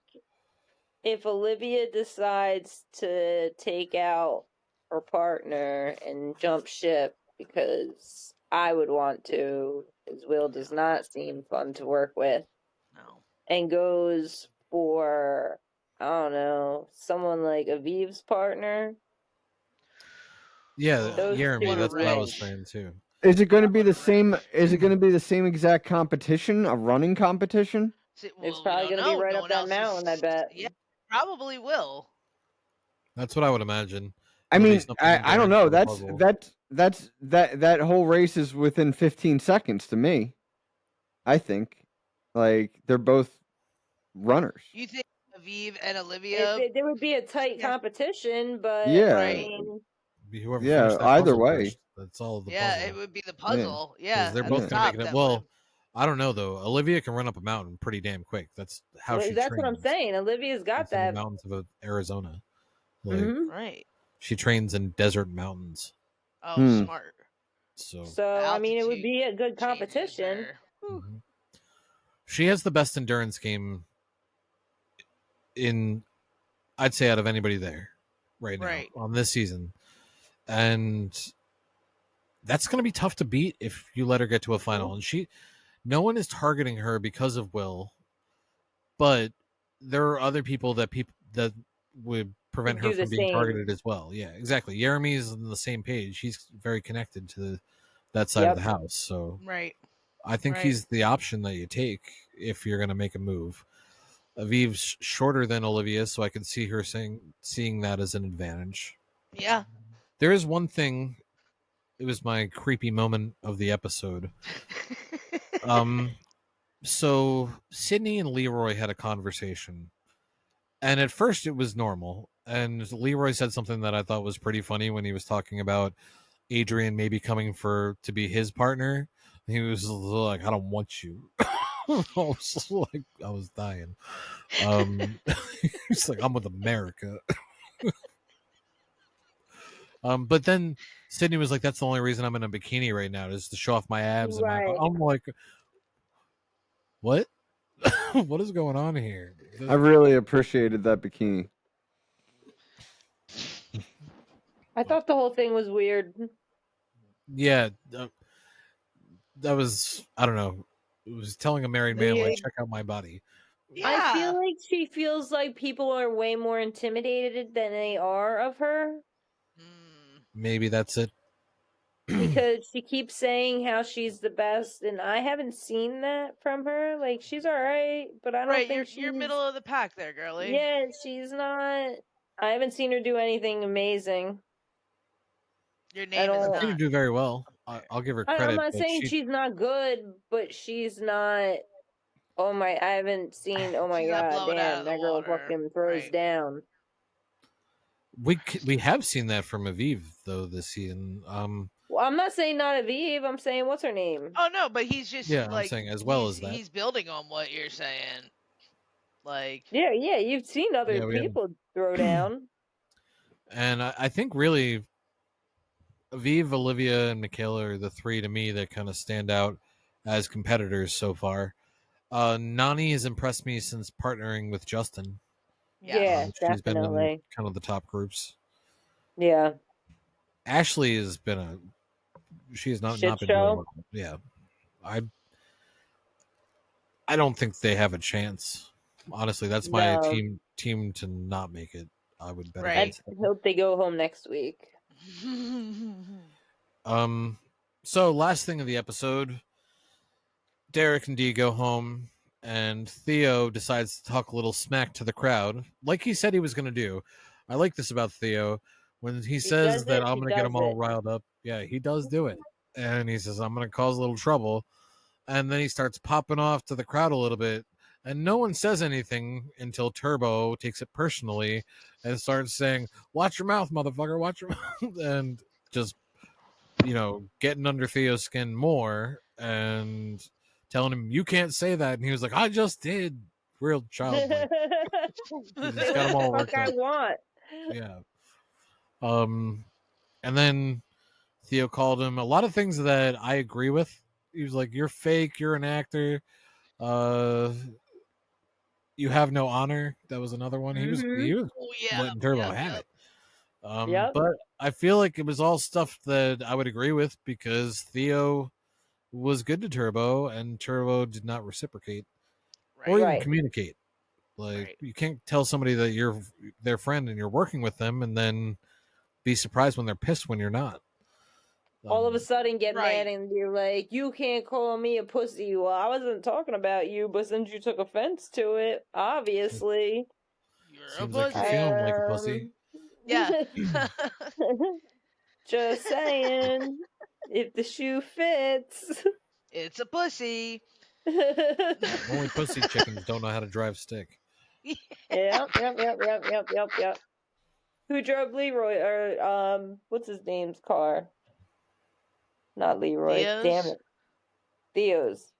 if Olivia decides to take out her partner and jump ship, because I would want to, because Will does not seem fun to work with, no. and goes for, I don't know, someone like Aviv's partner. Yeah, Those Jeremy. What two a That's what I was wrench. saying too. Is it going to be What the a same? wrench. Is it going to be the same exact competition? A running competition? See, It's well, we probably don't going to be know. right No up one that else is. mountain, I bet. Yeah, probably will. That's what I would imagine. I It'll be mean, something I don't different know. for the puzzle. That whole race is within 15 seconds to me. I think, like they're both runners. You think Aviv and Olivia? There would be a tight Yeah. competition, but Yeah, I Right. mean, Be whoever yeah. finished that Either puzzle way, first. That's all of the Yeah, puzzle. it would be the Yeah. puzzle. Because Yeah, they're at both the gonna make top. it. That Well, would. I don't know though. Olivia can run up a mountain pretty damn quick. That's how she that's what I'm trains. saying. Olivia's got It's in the that. mountains of Arizona. Like Mm-hmm. Right. she trains in desert mountains. Oh, smart. So The So, I mean, it would altitude be a good changes competition. there. Whew. mhm. She has the best endurance game in, I'd say, out of anybody there right now Right. on this season, and that's going to be tough to beat if you let her get to a final. And no one is targeting her because of Will, but there are other people that would prevent Could her do the from being same. targeted as well. Yeah, exactly. Jeremy is on the same page. He's very connected to that side of the house. So Right. I think Right. he's the option that you take if you're going to make a move. Aviv's shorter than Olivia, so I could see her seeing that as an advantage. Yeah. There is one thing. It was my creepy moment of the episode. So Sydney and Leroy had a conversation, and at first it was normal. And Leroy said something that I thought was pretty funny when he was talking about Adrian maybe coming to be his partner. He was like, "I don't want you." I was dying. He's like, "I'm with America." But then Sydney was like, "That's the only reason I'm in a bikini right now is to show off my abs." Right. And I'm like, "What? What is going on here?" I really appreciated that bikini. I thought the whole thing was weird. Yeah, that was, I don't know. It was telling a married man, like, check out my body. Yeah. I feel like she feels like people are way more intimidated than they are of her. Maybe that's it. Because she keeps saying how she's the best, and I haven't seen that from her. Like, she's alright, but I don't think you're middle of the pack there, girlie. Yeah, she's not. I haven't seen her do anything amazing. Your name is I've not. seen her do very well. I'll give her credit. I'm not but saying she's not good, but she's not. Oh my! I haven't seen. Oh my She's not god! blowing out Damn, of the that girl water. fucking throws Right. down. We have seen that from Aviv though this season. Well, I'm not saying not Aviv. I'm saying what's her name? Oh no, but he's just Yeah, like I'm saying as well as that. he's building on what you're saying. Like Yeah, you've seen other Yeah, we have. people throw down. And I think really Aviv, Olivia, and Michaela are the three to me that kind of stand out as competitors so far. Nani has impressed me since partnering with Justin. Yes. Yeah, She's been in definitely. kind of the top groups. Yeah. Ashley has been she has not Shit been doing show. well. Yeah, I don't think they have a chance. Honestly, that's my No. team to not make it. I would bet I Right. against it. hope they go home next week. So last thing of the episode, Derek and Dee go home, and Theo decides to talk a little smack to the crowd, like he said he was going to do. I like this about Theo. When he says does that it, I'm he going to get does them all it. riled up, yeah, he does do it. And he says, I'm going to cause a little trouble. And then he starts popping off to the crowd a little bit. And no one says anything until Turbo takes it personally and starts saying, "Watch your mouth, motherfucker, watch your mouth." And just, getting under Theo's skin more and telling him, "You can't say that." And he was like, "I just did." Real childlike. He just got him all Fuck worked I up. want. Yeah. And then Theo called him a lot of things that I agree with. He was like, "You're fake, you're an actor. Uh you have no honor." That was another one. He was Oh yeah. letting Turbo Yep, have yep. it. Yep. But I feel like it was all stuff that I would agree with because Theo was good to Turbo and Turbo did not reciprocate or Right. even Right. communicate. Like Right. you can't tell somebody that you're their friend and you're working with them and then be surprised when they're pissed when you're not. All of a sudden get Right. mad and you're like, you can't call me a pussy. Well, I wasn't talking about you, but since you took offense to it, obviously. You're Seems a like you're pussy. feeling like a pussy. Yeah. Just saying, if the shoe fits. It's a pussy. Only pussy chickens don't know how to drive stick. Yep. Who drove Leroy or what's his name's car? Not Leroy. Theo's? Damn it. Theo's.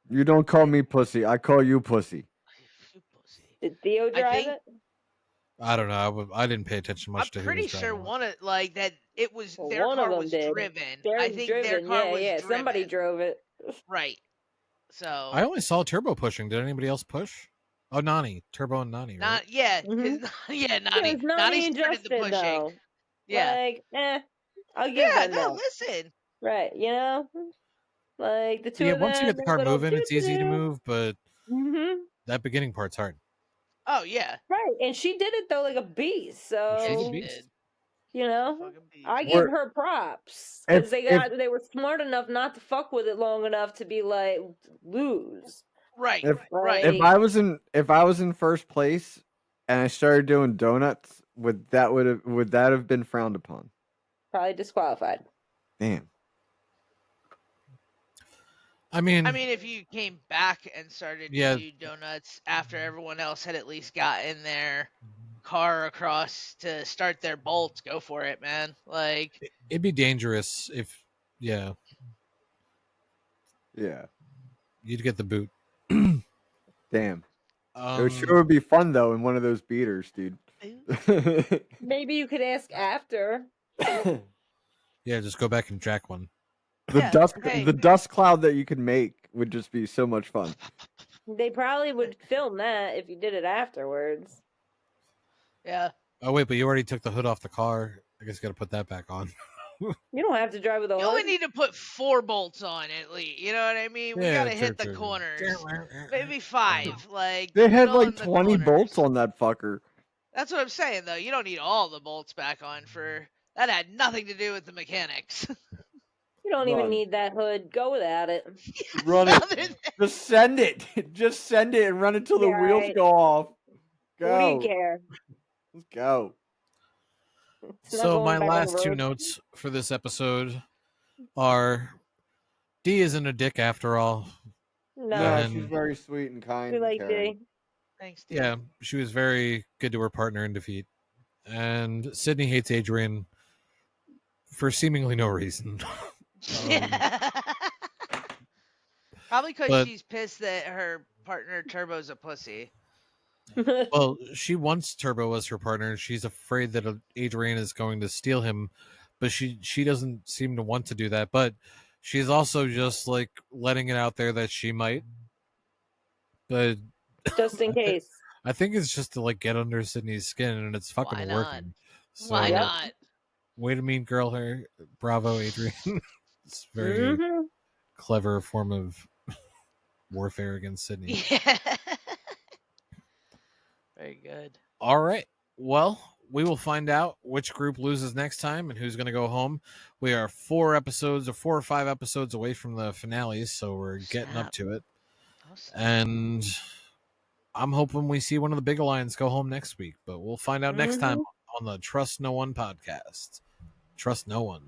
You don't call me pussy. I call you pussy. You pussy. Did Theo drive think- it? I don't know. I didn't pay attention much I'm to who pretty was sure driving what. one of like that. It was Well, their one car of them was did. driven. They're I think driven. their car was yeah. driven. Somebody drove it. Right. So I only saw Turbo pushing. Did anybody else push? Oh, Nani, Turbo and Nani, right? not yeah, Mhm. yeah, Nani. It's Nani and started the Justin, pushing. though. Yeah. Like, I'll give Yeah. them No, that. listen. Right, Like, the two Yeah, of once them, you get the car little moving, it's easy to doo-doo. move, but Mm-hmm. that beginning part's hard. Oh yeah. Right, and she did it, though, like a beast, so... Yeah, She's a she beast. did. Fucking beast. I We're- give her props. Because If- they were smart enough not to fuck with it long enough to be like, lose. Right. If- right. If I was in first place and I started doing donuts, would that have been frowned upon? Probably disqualified. Damn. I mean, if you came back and started Yeah. to do donuts after everyone else had at least gotten their car across to start their bolts, go for it, man. Like, it'd be dangerous if, yeah, Yeah. you'd get the boot. Damn. It Um, sure would be fun though in one of those beaters, dude. Maybe you could ask after. yeah, just go back and jack one. Hey. The dust cloud that you could make would just be so much fun. They probably would film that if you did it afterwards. yeah. Oh wait, but you already took the hood off the car. I guess you got to put that back on. You don't have to drive with a You hood. only need to put 4 bolts on at least. You know what I mean? We Yeah, gotta hit the true. corners. Maybe 5. Like They had fill in like the 20 corners. bolts on that fucker. That's what I'm saying, though. You don't need all the bolts back on for that. Had nothing to do with the mechanics. You don't even Run. need that hood. Go without it. Run Other it. than- Just send it. Just send it and run it till the Yeah, wheels right. go off. Who do you Go. care? Let's go. It's not So going my back on the last 2 road. notes for this episode are: D isn't a dick after all. No, No, And- she's very sweet and kind. we and like caring. D. Thanks, dude. Yeah, she was very good to her partner in defeat. And Sydney hates Adrian for seemingly no reason. Probably because but- she's pissed that her partner Turbo's a pussy. Well, she wants Turbo as her partner. She's afraid that Adrian is going to steal him, but she doesn't seem to want to do that. But she's also just like letting it out there that she might. But Just in case. I think it's just to like get under Sydney's skin, and it's fucking Why not? working. So Why Yep. not? Way to mean girl her. Bravo, Adrian. It's a very clever form of warfare against Sydney. Yeah. Very good. All right. Well, we will find out which group loses next time and who's going to go home. We are 4 or 5 episodes away from the finales, so we're getting up to it. And I'm hoping we see one of the big alliance go home next week, but we'll find out next time on the Trust No One podcast. Trust no one.